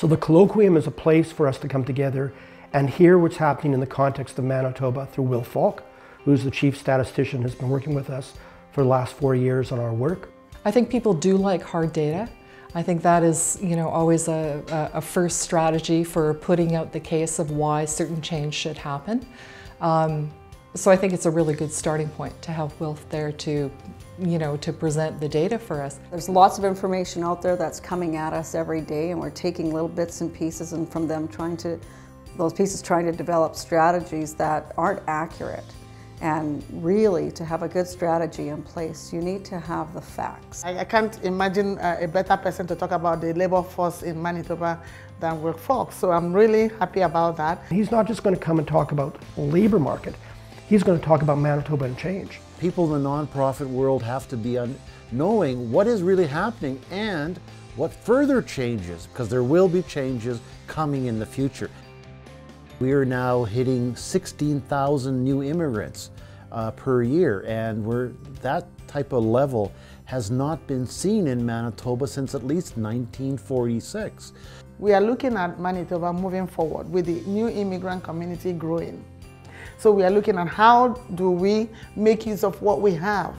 So the colloquium is a place for us to come together and hear what's happening in the context of Manitoba through Wilf Falk, who's the chief statistician, who's been working with us for the last 4 years on our work. I think people do like hard data. I think that is, always a first strategy for putting out the case of why certain change should happen. So I think it's a really good starting point to have Wilf there to present the data for us. There's lots of information out there that's coming at us every day, and we're taking little bits and pieces, and from them trying to develop strategies that aren't accurate. And really, to have a good strategy in place, you need to have the facts. I can't imagine a better person to talk about the labor force in Manitoba than Wilf Falk, so I'm really happy about that. He's not just going to come and talk about the labor market, he's going to talk about Manitoba and change. People in the nonprofit world have to be knowing what is really happening and what further changes, because there will be changes coming in the future. We are now hitting 16,000 new immigrants per year, and that type of level has not been seen in Manitoba since at least 1946. We are looking at Manitoba moving forward with the new immigrant community growing. So we are looking at how do we make use of what we have?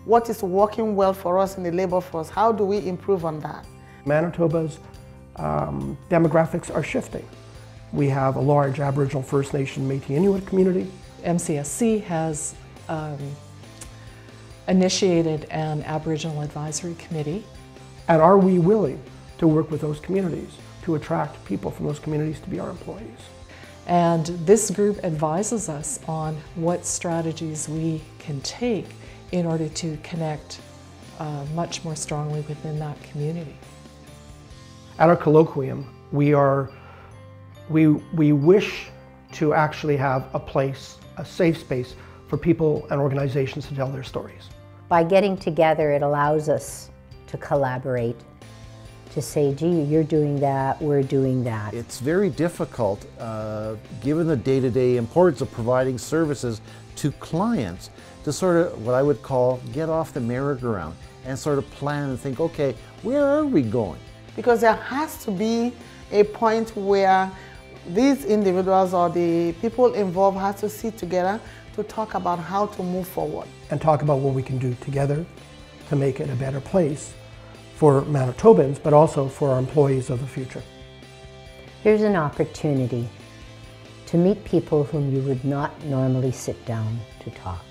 What is working well for us in the labor force? How do we improve on that? Manitoba's demographics are shifting. We have a large Aboriginal First Nation Métis Inuit community. MCSC has initiated an Aboriginal Advisory Committee. And are we willing to work with those communities to attract people from those communities to be our employees? And this group advises us on what strategies we can take in order to connect much more strongly within that community. At our colloquium, we wish to actually have a place, a safe space for people and organizations to tell their stories. By getting together, it allows us to collaborate, to say, gee, you're doing that, we're doing that. It's very difficult, given the day-to-day importance of providing services to clients, to sort of, what I would call, get off the merry-go-round and sort of plan and think, okay, where are we going? Because there has to be a point where these individuals or the people involved have to sit together to talk about how to move forward. And talk about what we can do together to make it a better place for Manitobans, but also for our employees of the future. Here's an opportunity to meet people whom you would not normally sit down to talk.